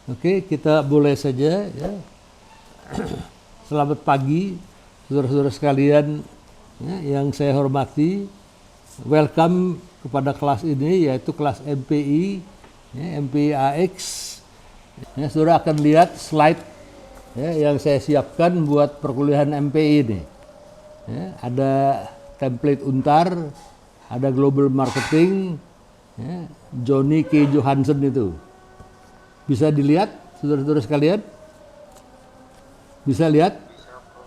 Oke, kita boleh saja ya. Selamat pagi saudara-saudara sekalian ya, yang saya hormati. Welcome kepada kelas ini, yaitu kelas MPI ya, MPI AX. Ya, saudara akan lihat slide ya, yang saya siapkan buat perkuliahan MPI ini. Ya, ada template Untar, ada global marketing, ya, Johnny K. Johansson itu. Bisa dilihat saudara-saudara sekalian? Bisa lihat?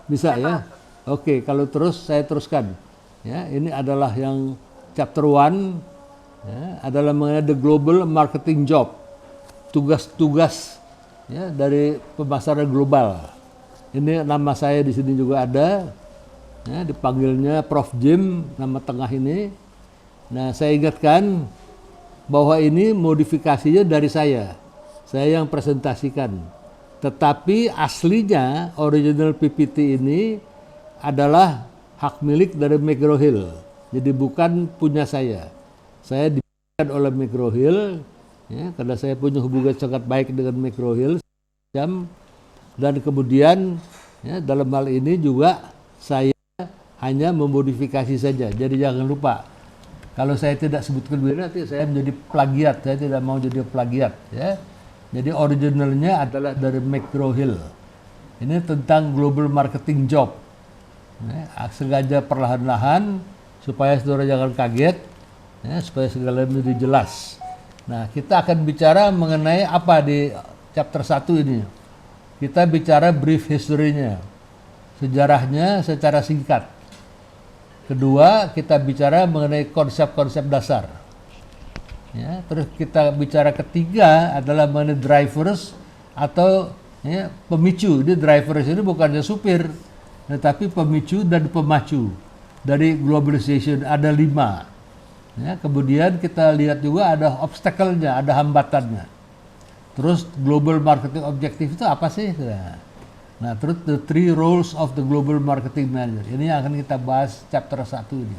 Bisa ya? Oke, kalau terus saya teruskan. Ya, ini adalah yang chapter 1 ya, adalah mengenai the global marketing job. Tugas-tugas ya, dari pemasaran global. Ini nama saya di sini juga ada. Ya, dipanggilnya Prof. Jim, nama tengah ini. Nah, saya ingatkan bahwa ini modifikasinya dari saya yang presentasikan. Tetapi aslinya original PPT ini adalah hak milik dari McGraw-Hill. Jadi bukan punya saya. Saya diberikan oleh McGraw-Hill ya, karena saya punya hubungan sangat baik dengan McGraw-Hill. Dan kemudian ya, dalam hal ini juga saya hanya memodifikasi saja. Jadi jangan lupa, kalau saya tidak sebutkan nanti saya menjadi plagiat. Saya tidak mau jadi plagiat ya. Jadi originalnya adalah dari McGraw-Hill. Ini tentang global marketing job. Ya, sengaja perlahan-lahan supaya saudara jangan kaget, ya, supaya segala menjadi jelas. Nah, kita akan bicara mengenai apa di chapter 1 ini. Kita bicara brief history-nya, sejarahnya secara singkat. Kedua, kita bicara mengenai konsep-konsep dasar. Ya, terus kita bicara ketiga adalah mengenai drivers atau ya, pemicu. Ini drivers ini bukannya supir, tetapi pemicu dan pemacu dari globalization. Ada 5. Ya, kemudian kita lihat juga ada obstacle-nya, ada hambatannya. Terus global marketing objective itu apa sih? Nah, terus the 3 roles of the global marketing manager. Ini yang akan kita bahas chapter 1 ini.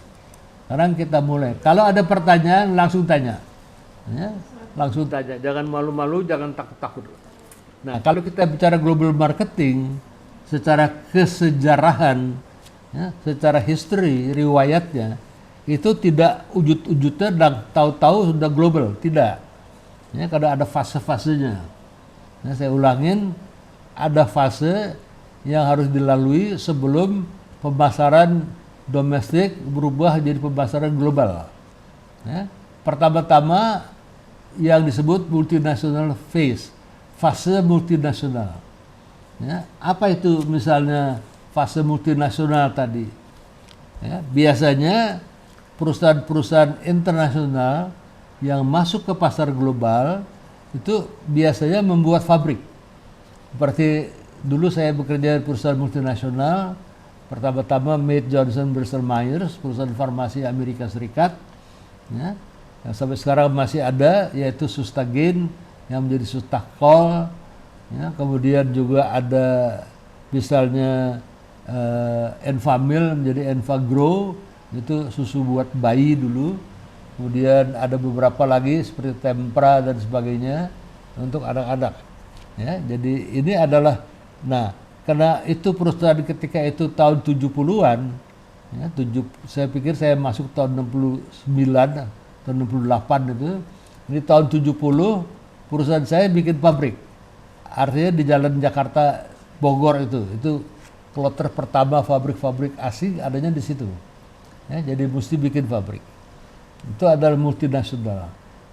Sekarang kita mulai. Kalau ada pertanyaan langsung tanya. Ya, langsung tanya, jangan malu-malu, jangan takut-takut. Nah, kalau kita bicara global marketing secara kesejarahan, ya, secara history, riwayatnya, itu tidak ujut-ujutnya dan tahu-tahu sudah global, tidak. Ya, karena ada fase-fasenya. Ya, saya ulangin, ada fase yang harus dilalui sebelum pemasaran domestik berubah jadi pemasaran global. Ya. Pertama-tama yang disebut multinational phase, fase multinasional. Ya, apa itu misalnya fase multinasional tadi? Ya, biasanya perusahaan-perusahaan internasional yang masuk ke pasar global itu biasanya membuat fabrik. Seperti dulu saya bekerja di perusahaan multinasional, pertama-tama Mead Johnson Bristol Myers, perusahaan farmasi Amerika Serikat. Ya, yang sampai sekarang masih ada, yaitu Sustagen yang menjadi Sustacol. Ya, kemudian juga ada misalnya Enfamil menjadi Enfagrow, itu susu buat bayi dulu. Kemudian ada beberapa lagi seperti Tempra dan sebagainya untuk anak-anak. Ya, jadi ini adalah, nah karena itu perusahaan ketika itu tahun 70-an, ya, saya pikir saya masuk tahun 69, tahun 68 itu. Ini tahun 70 perusahaan saya bikin pabrik. Artinya di Jalan Jakarta Bogor itu kloter pertama pabrik-pabrik asing adanya di situ. Ya, jadi mesti bikin pabrik. Itu adalah multinasional.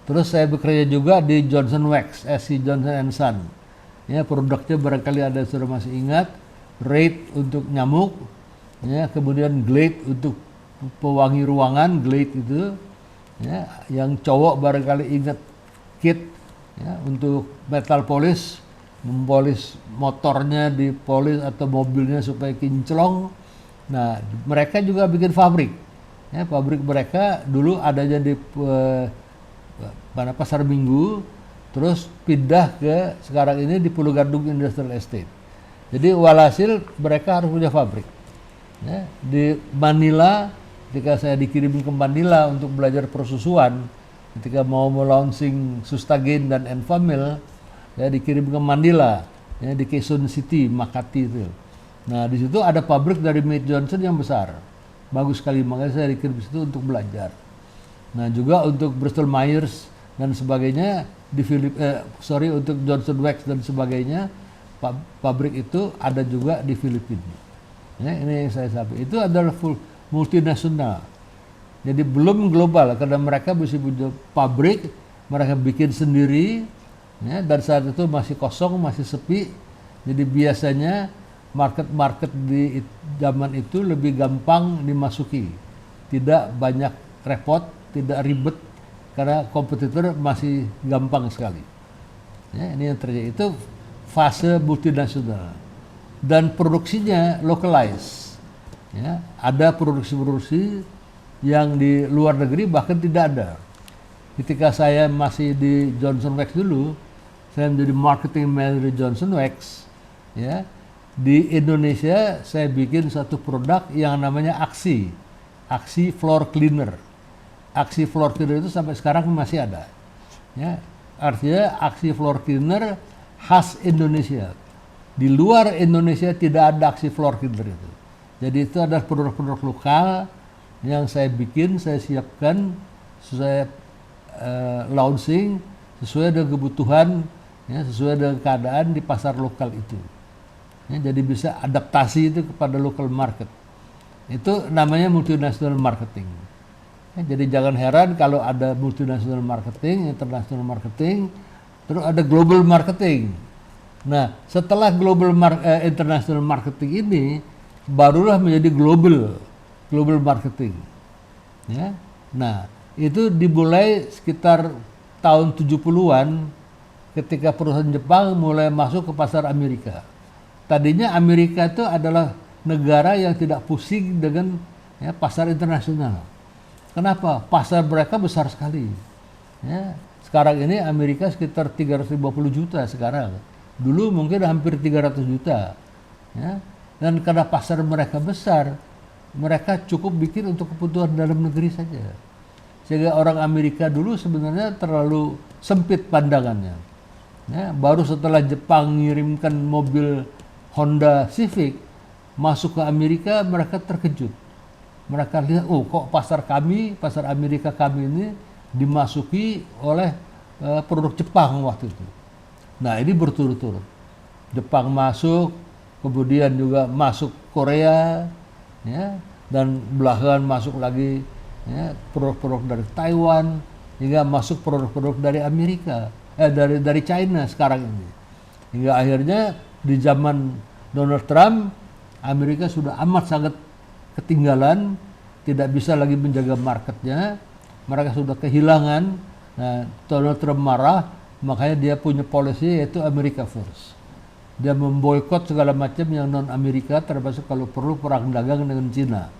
Terus saya bekerja juga di Johnson Wax, SC Johnson & Son. Ya, produknya barangkali ada sudah masih ingat, Raid untuk nyamuk, ya, kemudian Glade untuk pewangi ruangan, Glade itu. Ya, yang cowok barangkali ingat Kit ya, untuk metal polish, mempolis motornya, dipolis atau mobilnya supaya kinclong. Nah, mereka juga bikin pabrik. Ya, pabrik mereka dulu adanya di Pasar Minggu, terus pindah ke sekarang ini di Pulau Gadung Industrial Estate. Jadi walhasil mereka harus punya pabrik. Ya, di Manila, ketika saya dikirim ke Manila untuk belajar persusuan, ketika mau launching Sustagen dan Enfamil, saya dikirim ke Manila, ya, di Quezon City, Makati itu. Nah di situ ada pabrik dari Mead Johnson yang besar, bagus sekali, makanya saya dikirim ke situ untuk belajar. Nah juga untuk Bristol Myers dan sebagainya di untuk Johnson Wax dan sebagainya, pabrik itu ada juga di Filipina. Ya, ini yang saya sampaikan. Itu adalah full multinasional. Jadi belum global karena mereka bisa punya pabrik, mereka bikin sendiri, ya, dan saat itu masih kosong, masih sepi. Jadi biasanya market di zaman itu lebih gampang dimasuki, tidak banyak repot, tidak ribet karena kompetitor masih gampang sekali. Ya, ini yang terjadi, itu fase multinasional dan produksinya localized. Ya, ada produksi yang di luar negeri bahkan tidak ada. Ketika saya masih di Johnson Wax dulu, saya menjadi marketing manager Johnson Wax, ya, di Indonesia saya bikin satu produk yang namanya Aksi Floor Cleaner. Aksi Floor Cleaner itu sampai sekarang masih ada. Ya, artinya Aksi Floor Cleaner khas Indonesia. Di luar Indonesia tidak ada Aksi Floor Cleaner itu. Jadi itu adalah produk-produk lokal yang saya bikin, saya siapkan, saya launching sesuai dengan kebutuhan, ya, sesuai dengan keadaan di pasar lokal itu. Ya, jadi bisa adaptasi itu kepada local market. Itu namanya multinational marketing. Ya, jadi jangan heran kalau ada multinational marketing, international marketing, terus ada global marketing. Nah, setelah international marketing ini, barulah menjadi global marketing. Ya. Nah, itu dimulai sekitar tahun 70-an ketika perusahaan Jepang mulai masuk ke pasar Amerika. Tadinya Amerika itu adalah negara yang tidak pusing dengan, ya, pasar internasional. Kenapa? Pasar mereka besar sekali. Ya. Sekarang ini Amerika sekitar 350 juta sekarang. Dulu mungkin hampir 300 juta. Ya. Dan karena pasar mereka besar, mereka cukup bikin untuk kebutuhan dalam negeri saja. Sehingga orang Amerika dulu sebenarnya terlalu sempit pandangannya. Ya, baru setelah Jepang mengirimkan mobil Honda Civic masuk ke Amerika, mereka terkejut. Mereka lihat, oh kok pasar Amerika kami ini dimasuki oleh produk Jepang waktu itu. Nah ini berturut-turut. Jepang masuk, kemudian juga masuk Korea, ya, dan belakangan masuk lagi, ya, produk-produk dari Taiwan, hingga masuk produk-produk dari Amerika, dari China sekarang ini. Hingga akhirnya di zaman Donald Trump, Amerika sudah amat sangat ketinggalan, tidak bisa lagi menjaga marketnya, mereka sudah kehilangan. Nah, Donald Trump marah, makanya dia punya policy yaitu America First. Dia memboikot segala macam yang non-Amerika, termasuk kalau perlu perang dagang dengan Cina.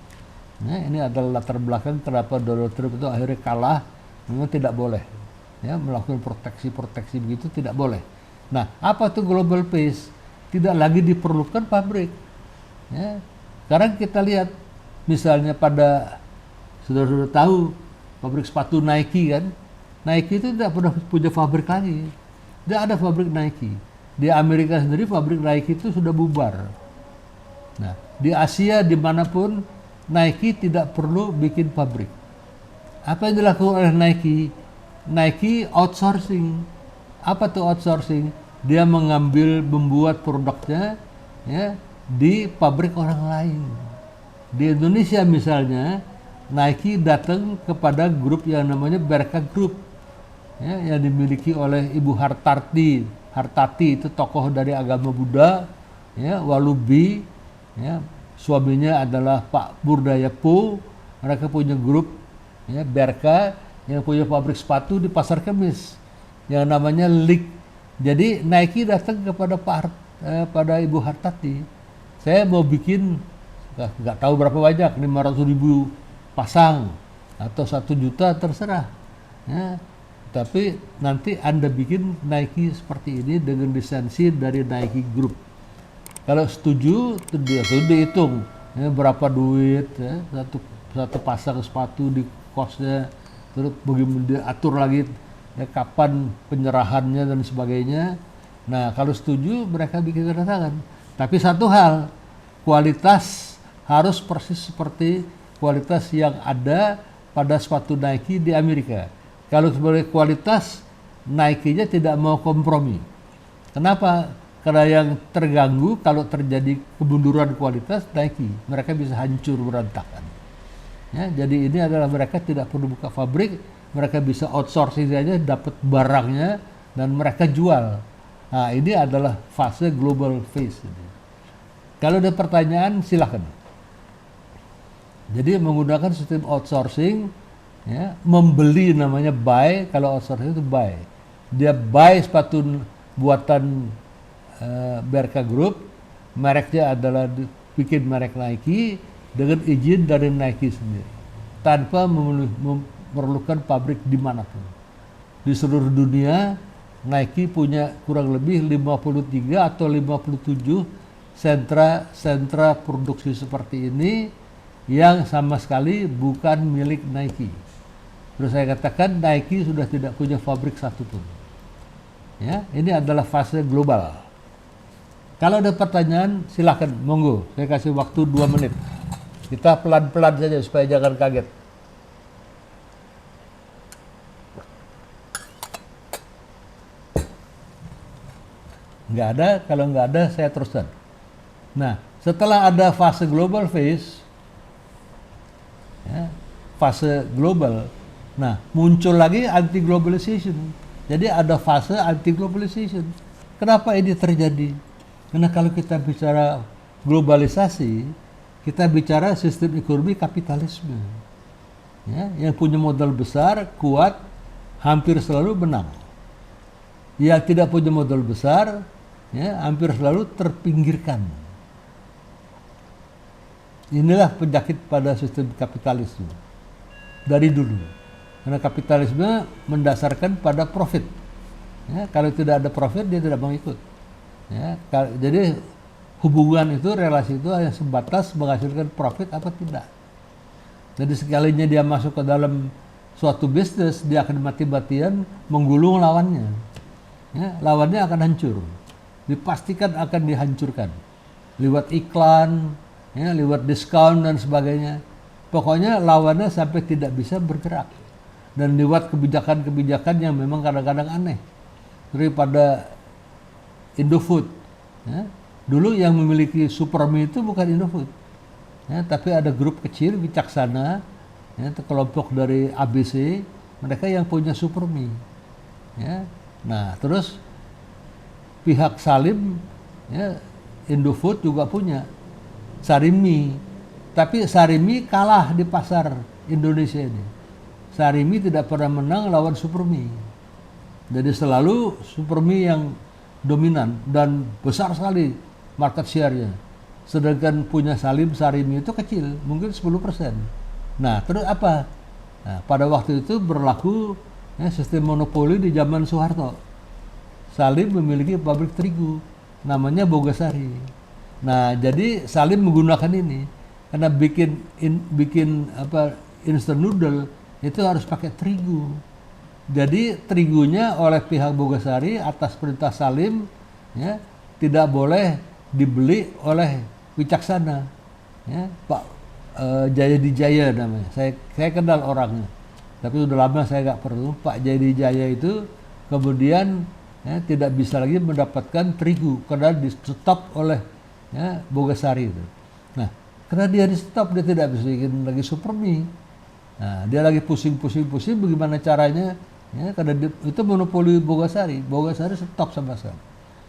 Nah, ini adalah latar belakang kenapa Donald Trump itu akhirnya kalah. Memang tidak boleh, ya, melakukan proteksi begitu, tidak boleh. Nah, apa itu global pace? Tidak lagi diperlukan pabrik. Ya. Sekarang kita lihat, misalnya sudah tahu pabrik sepatu Nike kan? Nike itu tidak pernah punya pabrik lagi. Tidak ada pabrik Nike. Di Amerika sendiri pabrik Nike itu sudah bubar. Nah, di Asia dimanapun Nike tidak perlu bikin pabrik. Apa yang dilakukan oleh Nike? Nike outsourcing. Apa tuh outsourcing? Dia membuat produknya, ya, di pabrik orang lain. Di Indonesia misalnya, Nike datang kepada grup yang namanya Berka Group, ya, yang dimiliki oleh Ibu Hartati itu tokoh dari agama Buddha, ya, Walubi, ya, suaminya adalah Pak Burdayapu. Mereka punya grup, ya, Berka, yang punya pabrik sepatu di Pasar Kemis yang namanya Lik. Jadi Nike datang kepada pada Ibu Hartati, saya mau bikin, nggak tahu berapa banyak, 500.000 pasang atau 1 juta terserah, ya. Tapi nanti Anda bikin Nike seperti ini dengan lisensi dari Nike Group. Kalau setuju, dihitung, ya, berapa duit, ya, satu pasang sepatu di kosnya, terus bagaimana diatur lagi, ya, kapan penyerahannya dan sebagainya. Nah, kalau setuju mereka bikin tanda tangan. Tapi satu hal, kualitas harus persis seperti kualitas yang ada pada sepatu Nike di Amerika. Kalau sebagai kualitas, Nike-nya tidak mau kompromi. Kenapa? Karena yang terganggu kalau terjadi kemunduran kualitas Nike, mereka bisa hancur berantakan. Ya, jadi ini adalah mereka tidak perlu buka pabrik, mereka bisa outsourcing saja, dapat barangnya dan mereka jual. Nah, ini adalah fase global phase. Kalau ada pertanyaan, silakan. Jadi menggunakan sistem outsourcing, ya, membeli namanya buy. Kalau outsourcing itu buy. Dia buy sepatu buatan Berka Group, mereknya adalah bikin merek Nike dengan izin dari Nike sendiri, tanpa memerlukan pabrik dimanapun. Di seluruh dunia, Nike punya kurang lebih 53 atau 57 sentra produksi seperti ini yang sama sekali bukan milik Nike. Terus saya katakan Nike sudah tidak punya pabrik satupun. Ya, ini adalah fase global. Kalau ada pertanyaan, silakan, monggo. Saya kasih waktu 2 menit. Kita pelan-pelan saja supaya jangan kaget. Nggak ada, kalau nggak ada saya teruskan. Nah, setelah ada fase global phase, ya, fase global, nah muncul lagi anti globalization. Jadi ada fase anti globalization. Kenapa ini terjadi? Karena kalau kita bicara globalisasi, kita bicara sistem ekonomi kapitalisme. Ya, yang punya modal besar, kuat, hampir selalu menang. Yang tidak punya modal besar, ya, hampir selalu terpinggirkan. Inilah penyakit pada sistem kapitalisme dari dulu. Karena kapitalisme mendasarkan pada profit. Ya, kalau tidak ada profit, dia tidak mau ikut. Ya, jadi hubungan itu, relasi itu hanya sebatas menghasilkan profit apa tidak. Jadi sekalinya dia masuk ke dalam suatu bisnis, dia akan mati-matian menggulung lawannya. Ya, lawannya akan hancur, dipastikan akan dihancurkan lewat iklan, ya, lewat diskon dan sebagainya. Pokoknya lawannya sampai tidak bisa bergerak, dan lewat kebijakan-kebijakan yang memang kadang-kadang aneh, daripada Indofood. Ya. Dulu yang memiliki Supermi itu bukan Indofood, ya, tapi ada grup kecil Wicaksana, ya, kelompok dari ABC, mereka yang punya Supermi. Ya. Nah, terus pihak Salim, ya, Indofood juga punya Sarimi, tapi Sarimi kalah di pasar Indonesia ini. Sarimi tidak pernah menang lawan Supermi. Jadi selalu Supermi yang dominan dan besar sekali market share-nya. Sedangkan punya Salim, Sarimi itu kecil, mungkin 10%. Nah, terus apa? Nah, pada waktu itu berlaku, ya, sistem monopoli di zaman Soeharto. Salim memiliki pabrik terigu, namanya Bogasari. Nah, jadi Salim menggunakan ini karena bikin instant noodle itu harus pakai terigu. Jadi terigunya oleh pihak Bogasari atas perintah Salim, ya, tidak boleh dibeli oleh Wicaksana, ya, Pak Jayadijaya namanya. Saya kenal orangnya, tapi sudah lama saya nggak perlu. Pak Jayadijaya itu kemudian, ya, tidak bisa lagi mendapatkan terigu karena di stop oleh, ya, Bogasari itu. Nah, karena dia di stop, dia tidak bisa bikin lagi Supermi. Nah, dia lagi pusing bagaimana caranya. Ya, karena itu monopoli Bogasari. Bogasari stop sama sekali.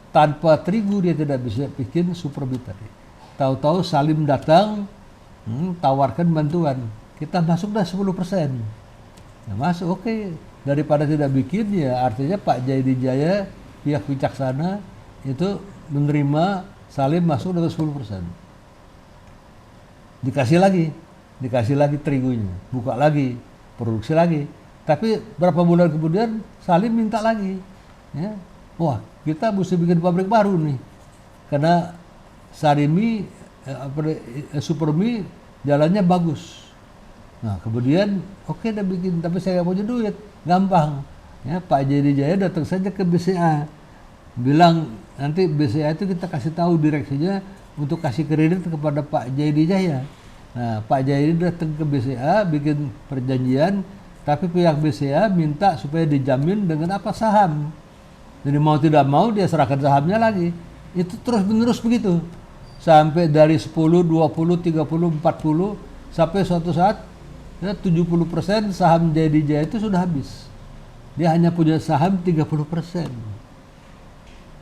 Tanpa terigu dia tidak bisa bikin Supermi tadi. Tahu-tahu Salim datang, tawarkan bantuan. Kita masuk dah 10%. Nah, masuk, oke. Daripada tidak bikin, ya artinya Pak Jayadijaya, pihak Wicaksana itu menerima Salim masuk dengan 10%. Dikasih lagi terigunya, buka lagi, produksi lagi. Tapi berapa bulan kemudian Salim minta lagi, ya, wah kita mesti bikin pabrik baru nih, karena Sarimi, Supermi jalannya bagus. Nah kemudian oke, udah bikin, tapi saya nggak punya duit, gampang, ya, Pak Jayadijaya datang saja ke BCA, bilang nanti BCA itu kita kasih tahu direksinya untuk kasih kredit kepada Pak Jaidi Jaya. Nah, Pak Jaidi datang ke BCA bikin perjanjian, tapi pihak BCA minta supaya dijamin dengan apa, saham. Jadi mau tidak mau dia serahkan sahamnya lagi. Itu terus menerus begitu. Sampai dari 10, 20, 30, 40 sampai suatu saat ya 70% saham Jaidi Jaya itu sudah habis. Dia hanya punya saham 30%.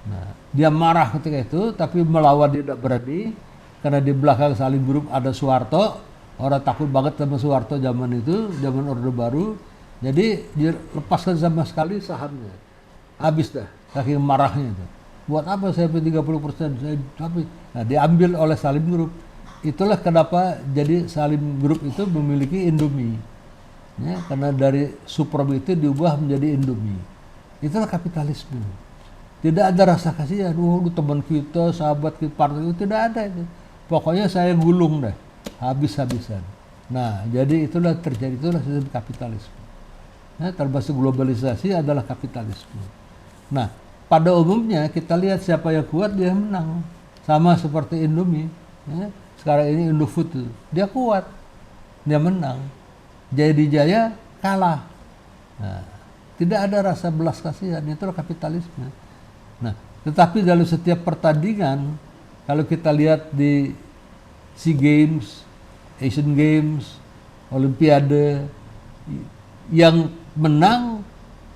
Nah, dia marah ketika itu, tapi melawan dia tidak berani karena di belakang Salim Group ada Soeharto. Orang takut banget sama Soeharto zaman itu, zaman Orde Baru. Jadi dia lepaskan sama sekali sahamnya. Habis dah, saking marahnya itu. Buat apa saya punya 30%? Nah, diambil oleh Salim Group. Itulah kenapa jadi Salim Group itu memiliki Indomie. Ya, karena dari Suprom itu diubah menjadi Indomie. Itulah kapitalisme. Tidak ada rasa kasihan, lu teman kita, sahabat kita, partai itu tidak ada itu. Pokoknya saya gulung dah, habis-habisan. Nah, jadi itulah terjadi, itulah sistem kapitalisme. Nah, termasuk globalisasi adalah kapitalisme. Nah, pada umumnya kita lihat siapa yang kuat dia menang. Sama seperti Indomie. Ya. Sekarang ini Indofood itu, dia kuat, dia menang. Jaidi Jaya kalah. Nah, tidak ada rasa belas kasihan, itulah kapitalisme. Nah, tetapi dalam setiap pertandingan, kalau kita lihat di SEA Games, Asian Games, Olimpiade, yang menang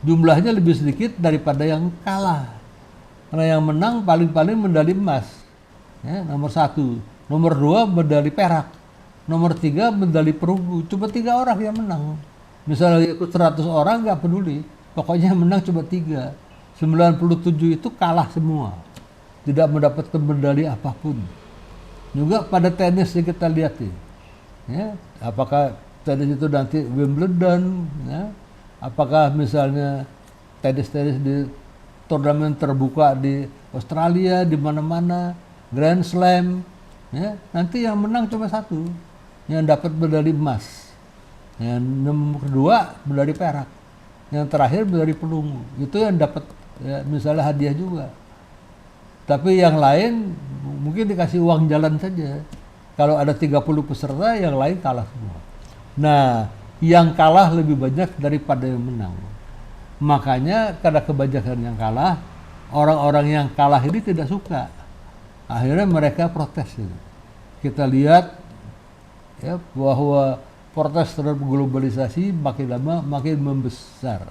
jumlahnya lebih sedikit daripada yang kalah. Karena yang menang paling-paling medali emas, ya, nomor 1, nomor 2 medali perak, nomor 3 medali perunggu. Cuma 3 orang yang menang. Misalnya ikut 100 orang nggak peduli, pokoknya yang menang cuma 3. 97 itu kalah semua, tidak mendapatkan medali apapun. Juga pada tenis yang kita lihat ya, apakah tenis itu nanti Wimbledon, ya, apakah misalnya tenis-tenis di turnamen terbuka di Australia, di mana-mana, Grand Slam, ya, nanti yang menang cuma 1, yang dapat medali emas, yang nomor 2 medali perak, yang terakhir medali perunggu. Itu yang dapat ya, misalnya hadiah juga. Tapi yang lain mungkin dikasih uang jalan saja. Kalau ada 30 peserta, yang lain kalah semua. Nah, yang kalah lebih banyak daripada yang menang. Makanya karena kebanyakan yang kalah, orang-orang yang kalah ini tidak suka. Akhirnya mereka protes. Kita lihat ya, bahwa protes terhadap globalisasi makin lama makin membesar.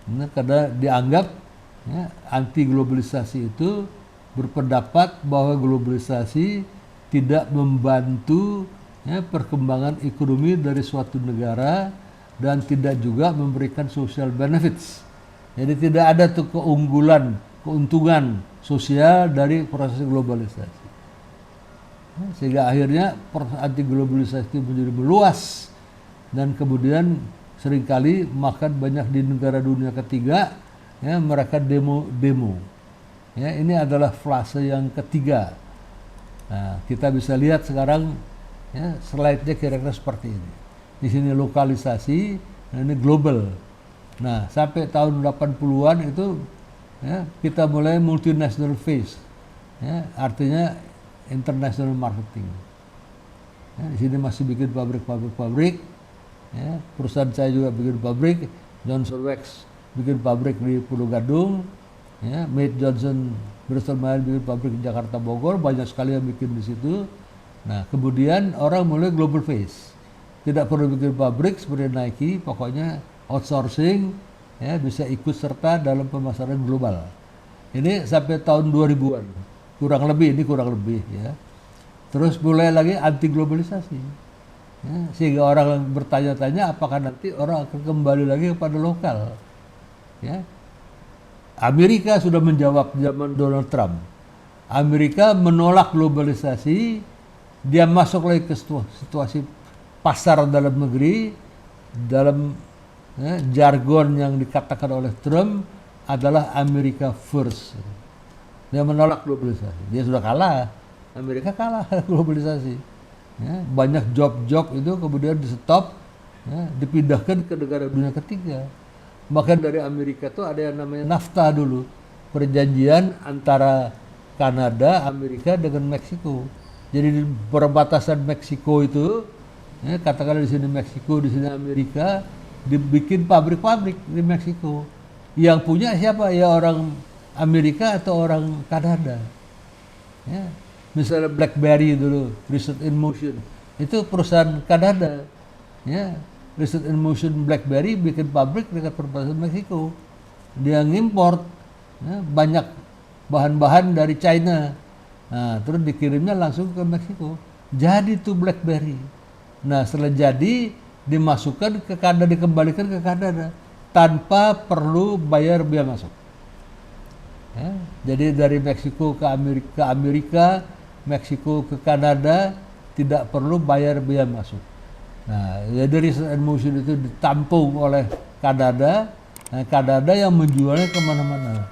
Nah, karena dianggap ya, anti globalisasi itu berpendapat bahwa globalisasi tidak membantu ya, perkembangan ekonomi dari suatu negara dan tidak juga memberikan social benefits. Jadi tidak ada tuh keunggulan, keuntungan sosial dari proses globalisasi. Sehingga akhirnya proses anti globalisasi menjadi meluas dan kemudian seringkali makan banyak di negara dunia ketiga, ya, mereka demo. Ya, ini adalah fase yang ketiga. Nah, kita bisa lihat sekarang ya, slide-nya kira-kira seperti ini. Di sini lokalisasi, nah ini global. Nah, sampai tahun 80-an itu ya, kita mulai multinational phase. Ya, artinya international marketing. Ya, di sini masih bikin pabrik. Ya, perusahaan saya juga bikin pabrik, Johnson Wax bikin pabrik di Pulau Gadung, ya, Mead Johnson Bristol Myers bikin pabrik di Jakarta Bogor, banyak sekali yang bikin di situ. Nah, kemudian orang mulai global phase, tidak perlu bikin pabrik seperti Nike, pokoknya outsourcing, ya, bisa ikut serta dalam pemasaran global. Ini sampai tahun 2000-an, kurang lebih ya. Terus mulai lagi anti globalisasi. Ya, sehingga orang bertanya-tanya apakah nanti orang akan kembali lagi kepada lokal. Ya. Amerika sudah menjawab zaman Donald Trump. Amerika menolak globalisasi, dia masuk lagi ke situasi pasar dalam negeri, dalam ya, jargon yang dikatakan oleh Trump adalah America First. Dia menolak globalisasi. Dia sudah kalah. Amerika kalah globalisasi. Ya, banyak job-job itu kemudian di stop, ya, dipindahkan ke negara dunia ketiga. Bahkan dari Amerika tuh ada yang namanya NAFTA dulu, perjanjian antara Kanada, Amerika dengan Meksiko. Jadi di perbatasan Meksiko itu, ya, katakanlah di sini Meksiko, di sini Amerika, dibikin pabrik-pabrik di Meksiko. Yang punya siapa? Ya orang Amerika atau orang Kanada. Ya. Misalnya BlackBerry dulu, Research in Motion, itu perusahaan Kanada. Ya. Research in Motion BlackBerry bikin pabrik dekat perbatasan Meksiko. Dia ngimport, ya, banyak bahan-bahan dari China. Nah, terus dikirimnya langsung ke Meksiko. Jadi tuh BlackBerry. Nah, setelah jadi dimasukkan ke Kanada, dikembalikan ke Kanada tanpa perlu bayar biaya masuk. Ya, jadi dari Meksiko ke Amerika, Meksiko ke Kanada tidak perlu bayar biaya masuk. Nah, jadi Research and Motion itu ditampung oleh Kanada. Nah, Kanada yang menjualnya kemana-mana.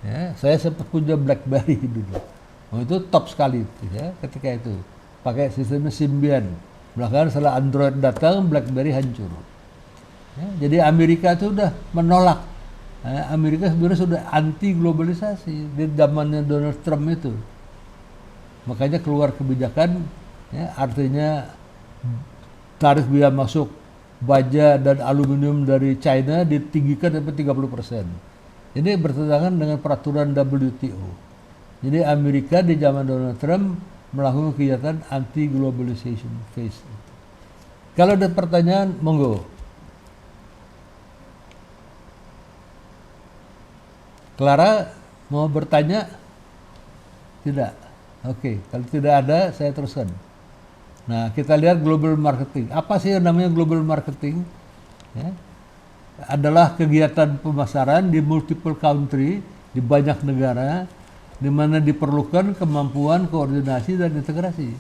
Ya, saya sempat punya BlackBerry dulu. Oh, itu top sekali itu, ya, ketika itu. Pakai sistemnya Symbian. Belakangan setelah Android datang, BlackBerry hancur. Ya, jadi Amerika itu sudah menolak. Ya, Amerika sebenarnya sudah anti globalisasi di zamannya Donald Trump itu. Makanya keluar kebijakan, ya, artinya tarif biaya masuk baja dan aluminium dari China ditinggikan sampai 30%. Ini bertentangan dengan peraturan WTO. Jadi Amerika di zaman Donald Trump melakukan kegiatan anti globalization phase. Kalau ada pertanyaan, monggo. Clara mau bertanya? Tidak. Oke, kalau tidak ada saya teruskan. Nah, kita lihat global marketing. Apa sih yang namanya global marketing? Ya, adalah kegiatan pemasaran di multiple country, di banyak negara, di mana diperlukan kemampuan koordinasi dan integrasi.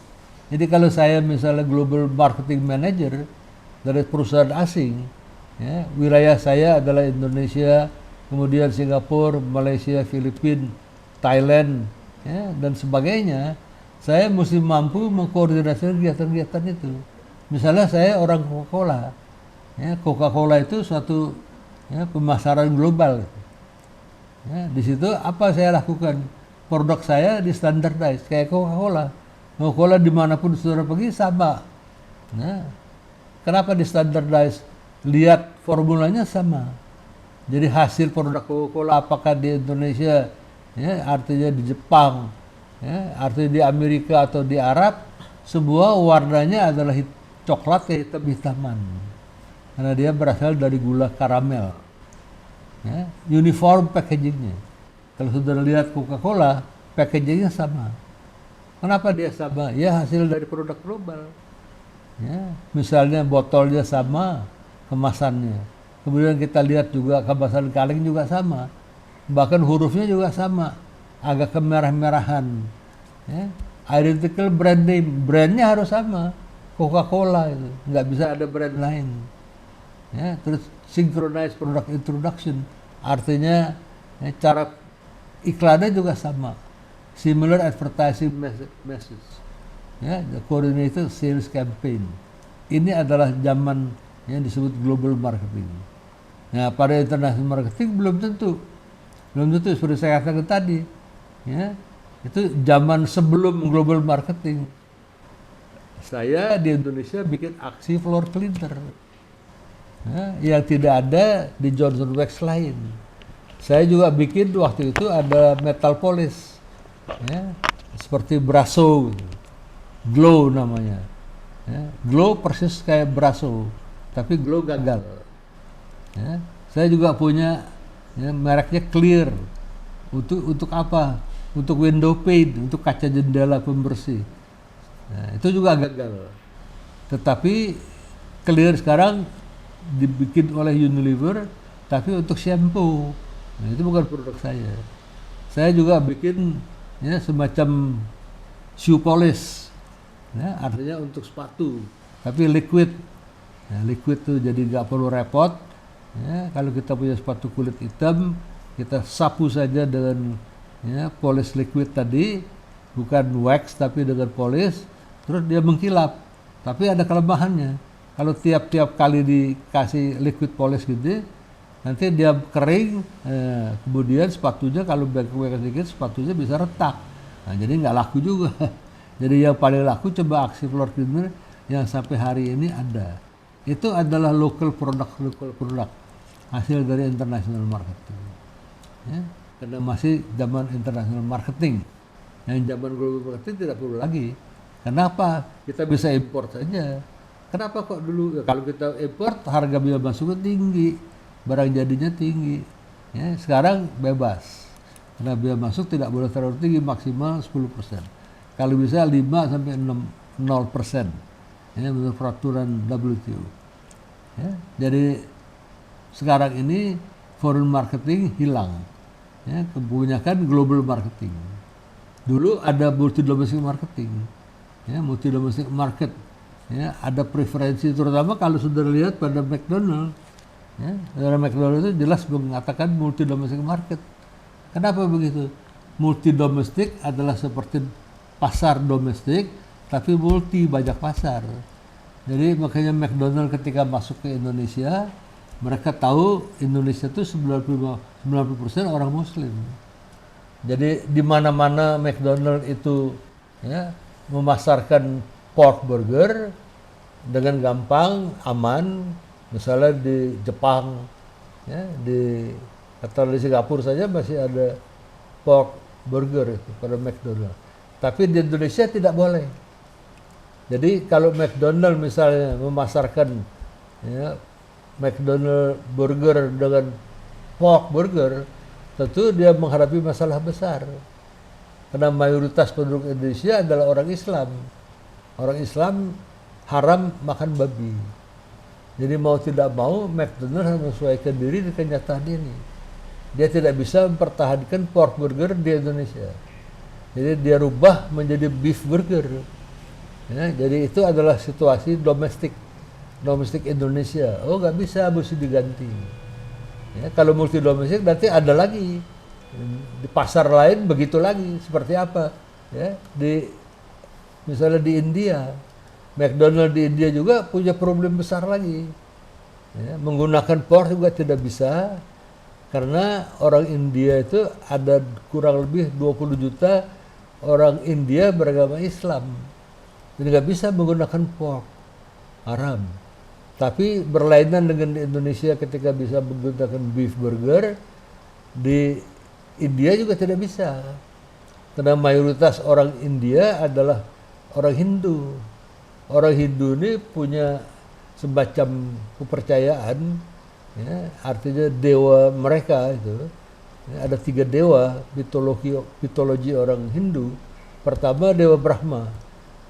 Jadi kalau saya misalnya global marketing manager dari perusahaan asing, ya, wilayah saya adalah Indonesia, kemudian Singapura, Malaysia, Filipina, Thailand, ya, dan sebagainya. Saya mesti mampu mengkoordinasikan kegiatan-kegiatan itu. Misalnya saya orang Coca-Cola, ya, Coca-Cola itu suatu, ya, pemasaran global. Ya, di situ apa saya lakukan? Produk saya di standardize kayak Coca-Cola. Coca-Cola dimanapun saudara pergi sama. Nah, kenapa di standardize? Lihat formulanya sama. Jadi hasil produk Coca-Cola apakah di Indonesia, ya, artinya di Jepang, ya, artinya di Amerika atau di Arab, sebuah warnanya adalah coklat ke hitam-hitaman. Karena dia berasal dari gula karamel. Ya, uniform packagingnya. Kalau sudah lihat Coca-Cola, packagingnya sama. Kenapa dia sama? Ya hasil dari produk global. Ya, misalnya botolnya sama, kemasannya. Kemudian kita lihat juga kemasan kaleng juga sama. Bahkan hurufnya juga sama. Agak kemerah-merahan. Ya, identical brand name. Brandnya harus sama. Coca-Cola itu. Nggak bisa ada brand lain. Ya, terus synchronize product introduction. Artinya, ya, cara iklannya juga sama. Similar advertising message. Ya, the coordinated sales campaign. Ini adalah zaman yang disebut global marketing. Nah, pada international marketing belum tentu seperti saya katakan tadi. Ya, itu zaman sebelum global marketing. Saya di Indonesia bikin aksi floor cleaner. Ya, yang tidak ada di Johnson Wax lain. Saya juga bikin waktu itu ada metal polish, ya, seperti Brasso, gitu. Glow namanya. Ya, Glow persis kayak Brasso, tapi Glow gagal. Ya, saya juga punya, ya, mereknya Clear. Untuk apa? Untuk window pane, untuk kaca jendela pembersih. Nah, itu juga gagal. Tetapi Clear sekarang dibikin oleh Unilever, tapi untuk shampoo. Nah, itu bukan produk saya. Saya juga bikin, ya, semacam shoe polish, ya, artinya untuk sepatu, tapi liquid. Ya, liquid tuh jadi nggak perlu repot. Ya, kalau kita punya sepatu kulit hitam, kita sapu saja dengan, ya, polish liquid tadi, bukan wax tapi dengan polish, terus dia mengkilap. Tapi ada kelemahannya. Kalau tiap-tiap kali dikasih liquid polish gitu, nanti dia kering, kemudian sepatunya kalau bengkak sedikit sepatunya bisa retak. Nah, jadi nggak laku juga. Jadi yang paling laku coba aksi floor cleaner yang sampai hari ini ada. Itu adalah local product hasil dari international marketing. Ya, karena masih zaman international marketing. Yang zaman global marketing tidak perlu lagi. Kenapa? Kita bisa import saja. Kenapa kok dulu? Ya, kalau kita import harga biaya masuknya tinggi, barang jadinya tinggi. Ya, sekarang bebas. Karena biaya masuk tidak boleh terlalu tinggi, maksimal 10%. Kalau bisa 5 sampai 0%. Ya, menurut peraturan WTO. Ya, jadi sekarang ini foreign marketing hilang. Ya, kebanyakan global marketing. Dulu ada multi domestic marketing. Ya, multi domestic market. Ya, ada preferensi terutama kalau sudah lihat pada McDonald. Ya, pada McDonald itu jelas mengatakan multi domestic market. Kenapa begitu? Multi domestik adalah seperti pasar domestik, tapi multi banyak pasar. Jadi makanya McDonald ketika masuk ke Indonesia, mereka tahu Indonesia itu 90% orang Muslim. Jadi di mana-mana McDonald itu ya, memasarkan pork burger dengan gampang, aman. Misalnya di Jepang, ya, atau di Singapura saja masih ada pork burger itu pada McDonald. Tapi di Indonesia tidak boleh. Jadi kalau McDonald misalnya memasarkan ya, McDonald burger dengan pork burger, tentu dia menghadapi masalah besar. Karena mayoritas penduduk Indonesia adalah orang Islam. Orang Islam haram makan babi. Jadi mau tidak mau McDonald harus menyesuaikan diri dengan kenyataan ini. Dia tidak bisa mempertahankan pork burger di Indonesia. Jadi dia rubah menjadi beef burger. Ya, jadi itu adalah situasi domestik Indonesia. Oh nggak bisa, mesti diganti. Ya, kalau multi domestik nanti ada lagi di pasar lain begitu lagi. Seperti apa? Ya, misalnya di India, McDonald di India juga punya problem besar lagi. Ya, menggunakan pork juga tidak bisa karena orang India itu ada kurang lebih 20 juta orang India beragama Islam. Jadi nggak bisa menggunakan pork, haram. Tapi berlainan dengan di Indonesia ketika bisa menggunakan beef burger, di India juga tidak bisa. Karena mayoritas orang India adalah orang Hindu. Orang Hindu ini punya semacam kepercayaan, ya, artinya dewa mereka itu. Ya, ada 3 dewa mitologi orang Hindu. Pertama dewa Brahma.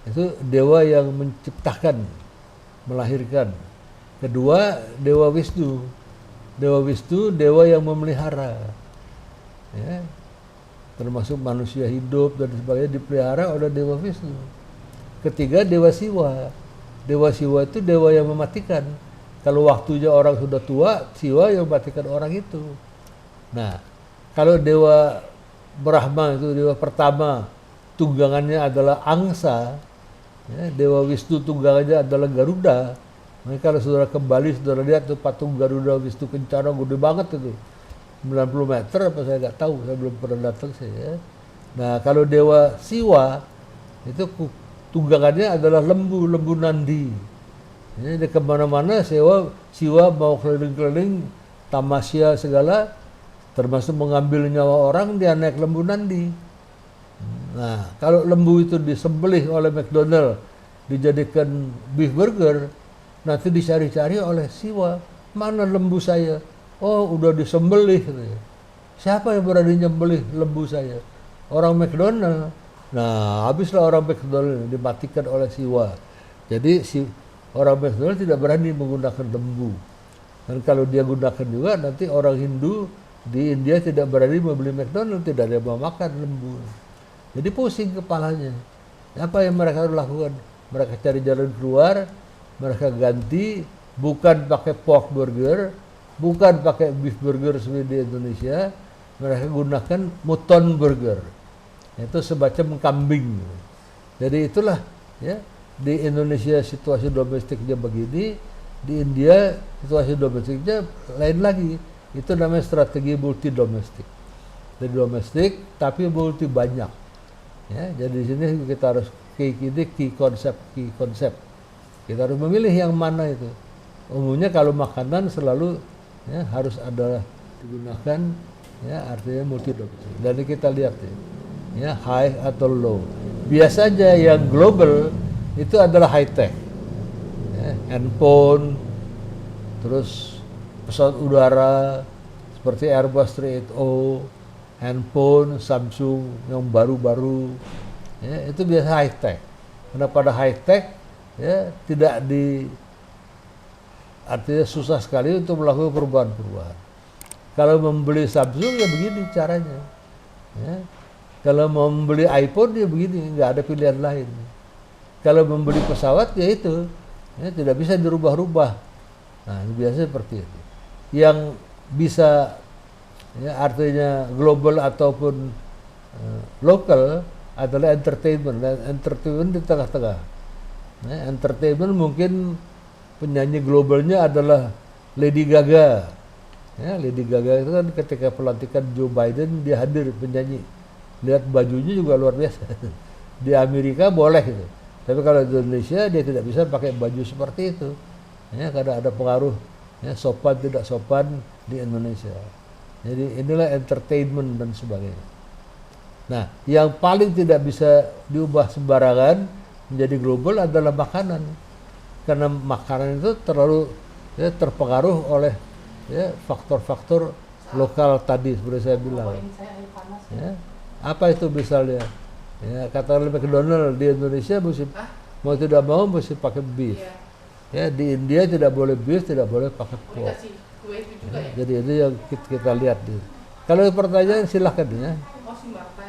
Itu dewa yang menciptakan, melahirkan. Kedua, dewa Wisnu. Dewa Wisnu, dewa yang memelihara. Ya, termasuk manusia hidup dan sebagainya dipelihara oleh dewa Wisnu. Ketiga, dewa Siwa. Dewa Siwa itu dewa yang mematikan. Kalau waktunya orang sudah tua, Siwa yang mematikan orang itu. Nah, kalau dewa Brahma itu dewa pertama, tunggangannya adalah Angsa. Ya, dewa Wisnu tunggangannya adalah Garuda. Nah, kalau saudara kembali, saudara lihat tuh patung Garuda Wisnu Kencana gede banget itu. 90 meter apa saya nggak tahu, saya belum pernah datang saya. Nah, kalau dewa Siwa itu tunggangannya adalah lembu Nandi. Ya, dia kemana-mana Siwa mau keliling-keliling tamasya segala, termasuk mengambil nyawa orang, dia naik lembu Nandi. Nah, kalau lembu itu disembelih oleh McDonald, dijadikan beef burger, nanti dicari-cari oleh Siwa, mana lembu saya? Oh, udah disembelih. Siapa yang berani nyembelih lembu saya? Orang McDonald. Nah, habislah orang McDonald dimatikan oleh Siwa. Jadi orang McDonald tidak berani menggunakan lembu. Dan kalau dia gunakan juga, nanti orang Hindu di India tidak berani membeli McDonald, tidak ada yang mau makan lembu. Jadi pusing kepalanya. Apa yang mereka harus lakukan? Mereka cari jalan keluar, mereka ganti, bukan pakai pork burger, bukan pakai beef burger seperti di Indonesia, mereka gunakan mutton burger. Itu semacam kambing. Jadi itulah ya, di Indonesia situasi domestiknya begini, di India situasi domestiknya lain lagi. Itu namanya strategi multi domestik. Jadi domestik tapi multi banyak. Ya, jadi di sini kita harus key konsep. Kita harus memilih yang mana itu. Umumnya kalau makanan selalu ya, harus ada digunakan ya, artinya multi domestik. Dan kita lihat ya, high atau low. Biasanya yang global itu adalah high tech. Ya, handphone, terus pesawat udara seperti Airbus 380, handphone Samsung yang baru-baru, ya, itu biasa high tech. Karena pada high tech ya tidak artinya susah sekali untuk melakukan perubahan-perubahan. Kalau membeli Samsung ya begini caranya. Ya. Kalau membeli iPhone ya begini, nggak ada pilihan lain. Kalau membeli pesawat ya itu, ya, tidak bisa dirubah-rubah. Nah, biasanya seperti itu. Yang bisa ya, artinya global ataupun lokal adalah entertainment. Dan entertainment di tengah-tengah. Ya, entertainment mungkin penyanyi globalnya adalah Lady Gaga. Ya, Lady Gaga itu kan ketika pelantikan Joe Biden dia hadir penyanyi. Lihat bajunya juga luar biasa. Di Amerika boleh gitu. Tapi kalau di Indonesia dia tidak bisa pakai baju seperti itu. Ya, karena ada pengaruh ya, sopan tidak sopan di Indonesia. Jadi inilah entertainment dan sebagainya. Nah, yang paling tidak bisa diubah sembarangan menjadi global adalah makanan. Karena makanan itu terlalu ya, terpengaruh oleh ya, faktor-faktor lokal tadi seperti saya bilang. Ya, apa itu misalnya? Ya, katakanlah McDonald di Indonesia mesti mau tidak mau mesti pakai beef. Ya, di India tidak boleh beef, tidak boleh pakai pork. Ya, jadi itu yang kita lihat. Kalau pertanyaan silahkan ya.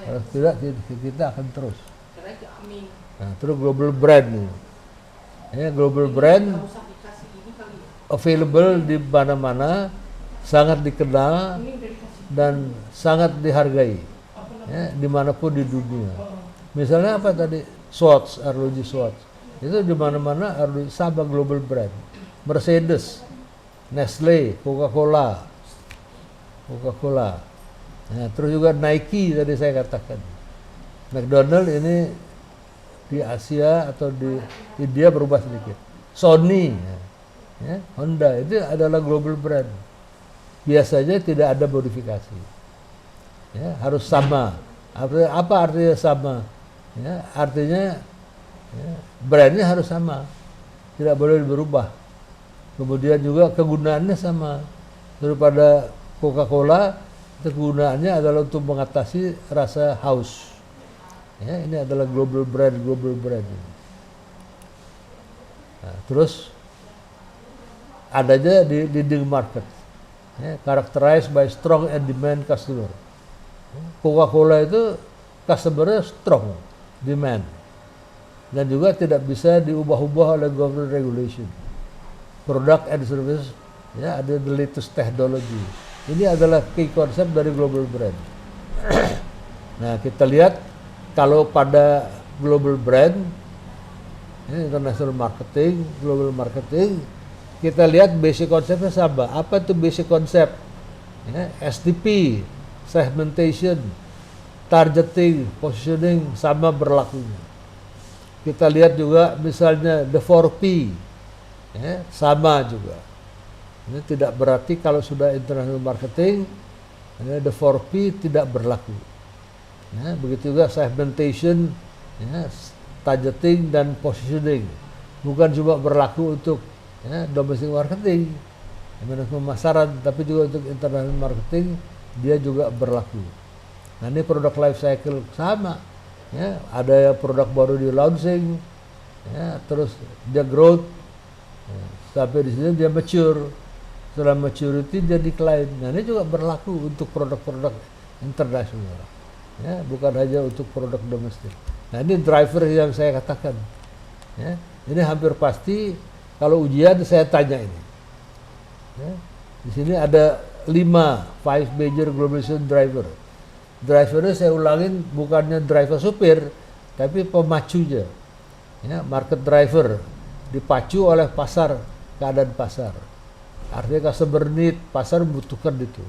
Kalau tidak kita akan terus. Nah, terus global brand nih. Ya, global brand available di mana-mana, sangat dikenal dan sangat dihargai ya, dimanapun di dunia. Misalnya apa tadi? Swatch, arloji Swatch. Itu di mana-mana arloji sama global brand. Mercedes, Nestle, Coca-Cola. Nah, terus juga Nike tadi saya katakan. McDonald ini di Asia atau di India berubah sedikit. Sony, ya, Honda itu adalah global brand. Biasanya tidak ada modifikasi. Ya, harus sama. Apa artinya sama? Ya, artinya ya, brandnya harus sama, tidak boleh berubah. Kemudian juga kegunaannya sama. Daripada Coca-Cola, kegunaannya adalah untuk mengatasi rasa haus. Ya, ini adalah global brand. Nah, terus adanya di leading market, ya, characterized by strong and demand customer. Coca-Cola itu customernya strong, demand, dan juga tidak bisa diubah-ubah oleh government regulation. Product and service, ya, ada the latest technology. Ini adalah key konsep dari global brand. Nah, kita lihat kalau pada global brand, ini international marketing, global marketing, kita lihat basic konsepnya sama. Apa itu basic konsep? Ya, SDP, segmentation, targeting, positioning sama berlakunya. Kita lihat juga misalnya the 4P, ya, sama juga. Ini tidak berarti kalau sudah international marketing, ya, the 4P tidak berlaku. Ya, begitu juga segmentation, ya, targeting dan positioning. Bukan cuma berlaku untuk ya, domestic marketing, pemasaran, tapi juga untuk international marketing dia juga berlaku. Nah, ini produk life cycle sama. Ya, ada produk baru di launching, ya, terus dia growth, ya, sampai di sini dia mature. Setelah maturity dia decline. Nah, ini juga berlaku untuk produk-produk internasional. Ya, bukan hanya untuk produk domestik. Nah, ini driver yang saya katakan. Ya, ini hampir pasti kalau ujian saya tanya ini. Ya, di sini ada 5 major globalization driver. Drivernya saya ulangin bukannya driver supir, tapi pemacunya. Ya, market driver dipacu oleh pasar, keadaan pasar. Artinya customer need, pasar membutuhkan itu.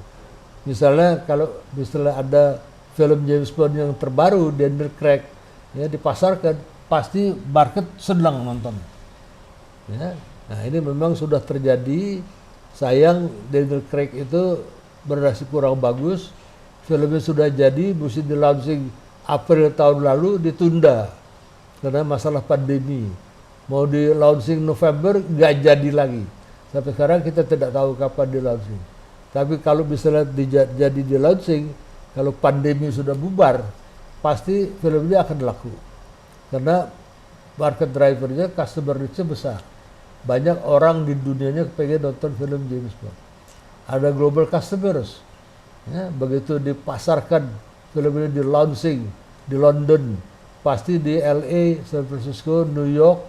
Misalnya kalau ada film James Bond yang terbaru, Daniel Craig, ya dipasarkan, pasti market senang nonton. Ya. Nah ini memang sudah terjadi. Sayang Daniel Craig itu berdasar kurang bagus. Filmnya sudah jadi, mesti di launching April tahun lalu, ditunda karena masalah pandemi. Mau di launching November, nggak jadi lagi. Sampai sekarang kita tidak tahu kapan di launching. Tapi kalau misalnya jadi di launching, kalau pandemi sudah bubar, pasti filmnya akan laku. Karena market drivernya, customer reach-nya besar. Banyak orang di dunianya pengen nonton film James Bond. Ada global customers. Ya, begitu dipasarkan film ini di launching di London, pasti di LA, San Francisco, New York,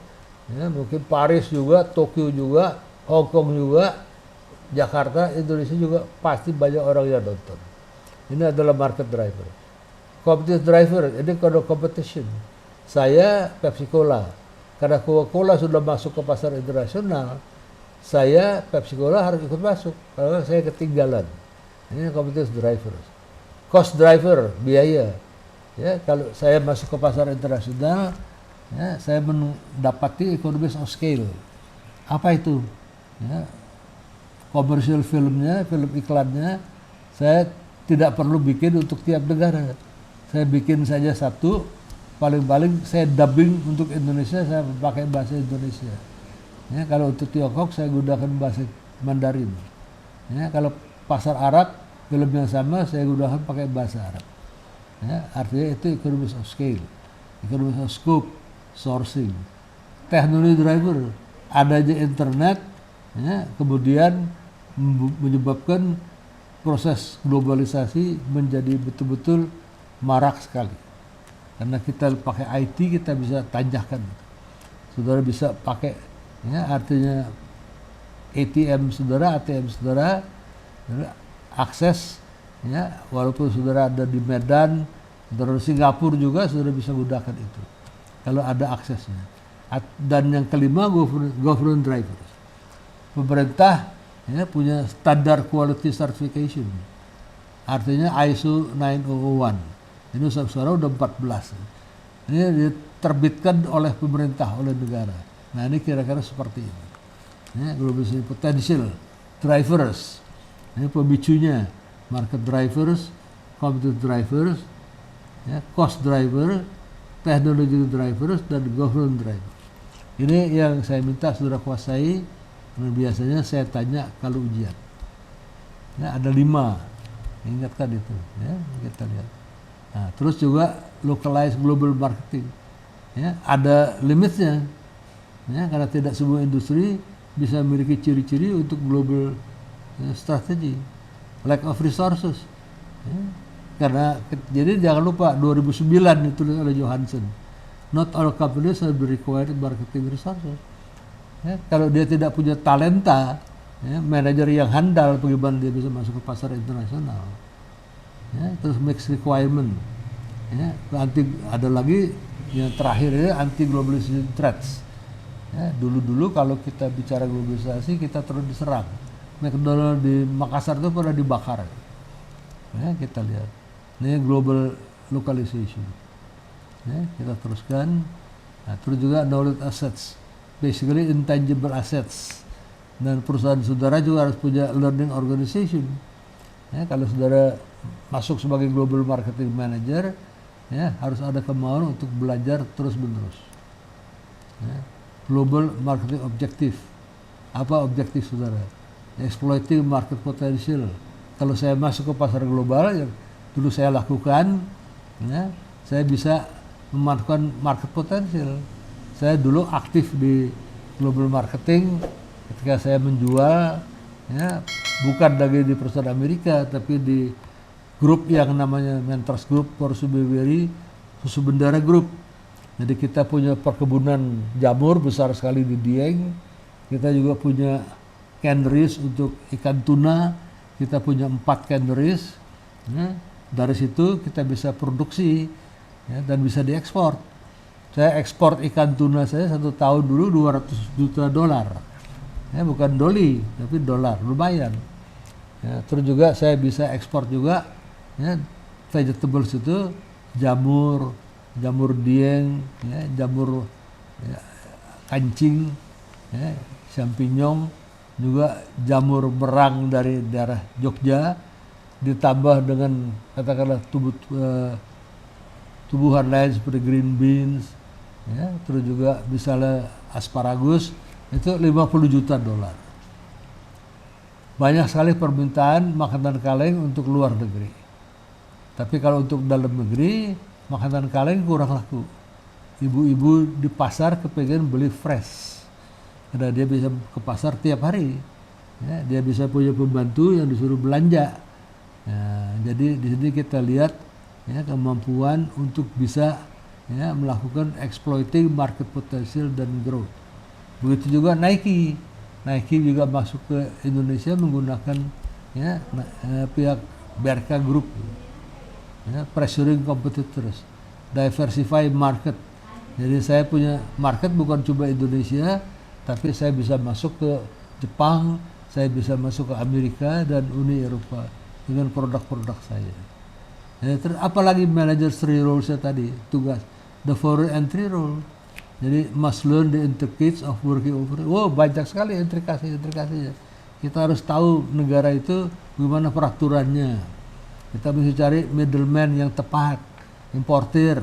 ya, mungkin Paris juga, Tokyo juga, Hong Kong juga, Jakarta, Indonesia juga pasti banyak orang yang nonton. Ini adalah market driver. Competitive driver, ini kalau competition. Saya Pepsi Cola. Karena Coca-Cola sudah masuk ke pasar internasional, saya Pepsi Cola harus ikut masuk. Karena saya ketinggalan. Ini competitive driver. Cost driver, biaya. Ya, kalau saya masuk ke pasar internasional, ya, saya mendapati economies of scale. Apa itu? Ya, komersial filmnya, film iklannya, saya tidak perlu bikin untuk tiap negara. Saya bikin saja satu, paling-paling saya dubbing untuk Indonesia, saya pakai bahasa Indonesia. Ya, kalau untuk Tiongkok saya gunakan bahasa Mandarin. Ya, kalau pasar Arab, film yang sama saya gunakan pakai bahasa Arab. Ya, artinya itu economies of scale, economies of scope, sourcing. Teknologi driver, adanya internet, ya, kemudian menyebabkan proses globalisasi menjadi betul-betul marak sekali. Karena kita pakai IT, kita bisa tanjahkan. Saudara bisa pakai, ya, artinya ATM saudara, akses, ya, walaupun saudara ada di Medan, saudara di Singapura juga saudara bisa gunakan itu kalau ada aksesnya. Dan yang kelima, government drivers. Pemerintah, ya, punya standar quality certification, artinya ISO 9001. Ini saudara udah 14. Ini diterbitkan oleh pemerintah, oleh negara. Nah ini kira-kira seperti ini. Ya, global potential drivers. Ini pemicunya, market drivers, competitive drivers, ya, cost driver, technology drivers, dan government driver. Ini yang saya minta saudara kuasai, dan biasanya saya tanya kalau ujian. Ya, ada 5, ingatkan itu. Ya, kita lihat. Nah, terus juga localized global marketing. Ya, ada limitnya. Ya, karena tidak semua industri bisa memiliki ciri-ciri untuk global strategi, lack of resources. Ya, karena jadi jangan lupa 2009 ditulis oleh Johansson, not all companies have required marketing resources. Ya, kalau dia tidak punya talenta, ya, manajer yang handal, bagaimana dia bisa masuk ke pasar internasional? Ya, terus mix requirement. Ya, nanti ada lagi yang terakhir ini anti globalization threats. Ya, dulu kalau kita bicara globalisasi kita terus diserang. McDonald di Makassar itu pernah dibakar. Ya, kita lihat. Ini global localization. Ya, kita teruskan. Nah, terus juga knowledge assets, basically intangible assets. Dan perusahaan saudara juga harus punya learning organization. Ya, kalau saudara masuk sebagai global marketing manager, ya, harus ada kemauan untuk belajar terus-menerus. Ya, global marketing objective. Apa objektif saudara? Exploiting market potential. Kalau saya masuk ke pasar global, yang dulu saya lakukan, ya, saya bisa memanfaatkan market potential. Saya dulu aktif di global marketing ketika saya menjual, ya, bukan lagi di perusahaan Amerika, tapi di grup yang namanya Mentors Group, Porsubeberry, Susu Bendara Group. Jadi kita punya perkebunan jamur besar sekali di Dieng. Kita juga punya canneries untuk ikan tuna. Kita punya 4 canneries. Ya. Dari situ kita bisa produksi, ya, dan bisa diekspor. Saya ekspor ikan tuna saya 1 tahun dulu $200 juta. ya, bukan doli tapi dolar, lumayan. Ya, terus juga saya bisa ekspor juga, ya, vegetables itu jamur, jamur dieng, ya, jamur, ya, kancing, ya, champignon, juga jamur merang dari daerah Jogja, ditambah dengan katakanlah tumbuhan lain seperti green beans, ya, terus juga misalnya asparagus, itu 50 juta dolar. Banyak sekali permintaan makanan kaleng untuk luar negeri. Tapi kalau untuk dalam negeri, makanan kaleng kurang laku. Ibu-ibu di pasar kepengen beli fresh. Karena dia bisa ke pasar tiap hari. Ya, dia bisa punya pembantu yang disuruh belanja. Ya, jadi di sini kita lihat, ya, kemampuan untuk bisa, ya, melakukan exploiting market potential dan growth. Begitu juga Nike. Nike juga masuk ke Indonesia menggunakan, ya, pihak Berka Group, ya, pressuring competitors, diversify market. Jadi saya punya market bukan cuma Indonesia, tapi saya bisa masuk ke Jepang, saya bisa masuk ke Amerika dan Uni Eropa dengan produk-produk saya. Ya, apalagi manager 3 roles tadi, tugas the foreign entry role. Jadi must learn the intricacies of working over. Oh, banyak sekali intrikasinya. Kita harus tahu negara itu bagaimana peraturannya. Kita mesti cari middleman yang tepat, importer,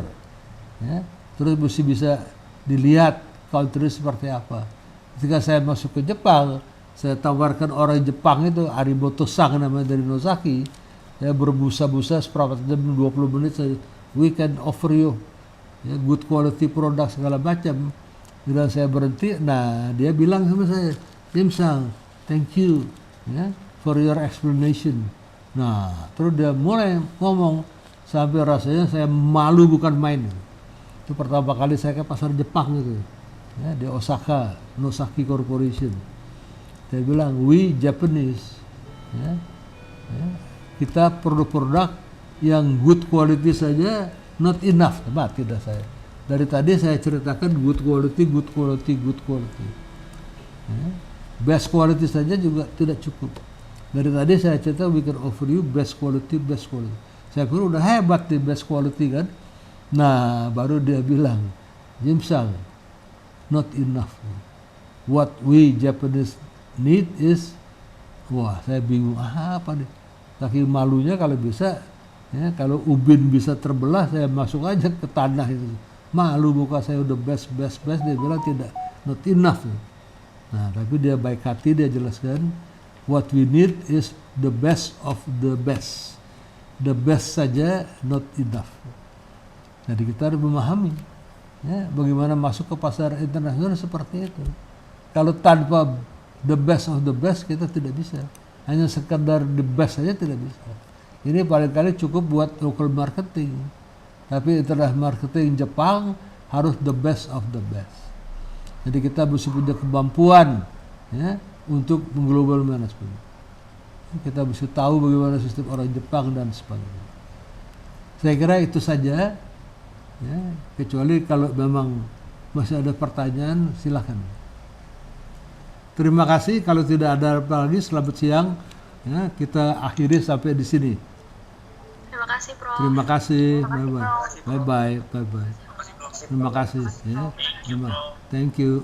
ya. Terus mesti bisa dilihat country seperti apa. Ketika saya masuk ke Jepang, saya tawarkan orang Jepang itu Arimoto Sang namanya dari Nosaki, ya, berbusa-busa seperempat jam 20 menit saja. We can offer you, ya, good quality produk segala macam. Bila saya berhenti, nah dia bilang sama saya, Lim Sang, thank you, ya, for your explanation. Nah, terus dia mulai ngomong sampai rasanya saya malu bukan main. Itu pertama kali saya ke pasar Jepang gitu, ya, di Osaka, Nosaki Corporation. Dia bilang, we Japanese, ya, ya, kita produk-produk yang good quality saja not enough. Mati dah saya. Dari tadi saya ceritakan good quality. Ya. Best quality saja juga tidak cukup. Dari tadi saya cerita we can offer you best quality. Saya kira udah hebat di best quality kan. Nah, baru dia bilang, Jim Sang, not enough. What we Japanese need is, wah saya bingung, apa nih? Saking malunya kalau bisa, ya, kalau ubin bisa terbelah, saya masuk aja ke tanah itu. Malu muka saya udah best. Dia bilang tidak, not enough. Nah, tapi dia baik hati, dia jelaskan, what we need is the best of the best. The best saja not enough. Jadi kita harus memahami, ya, bagaimana masuk ke pasar internasional seperti itu. Kalau tanpa the best of the best kita tidak bisa. Hanya sekedar the best saja tidak bisa. Ini paling kali cukup buat local marketing. Tapi international marketing Jepang harus the best of the best. Jadi kita mesti punya kemampuan, ya, untuk mengglobal management. Kita mesti tahu bagaimana sistem orang Jepang dan sebagainya. Saya kira itu saja, ya, kecuali kalau memang masih ada pertanyaan silakan. Terima kasih. Kalau tidak ada apa lagi, selamat siang. Ya, kita akhiri sampai di sini. Terima kasih, Prof. Terima kasih. Terima kasih, Prof. Bye bye. Terima kasih. Ya. Thank you.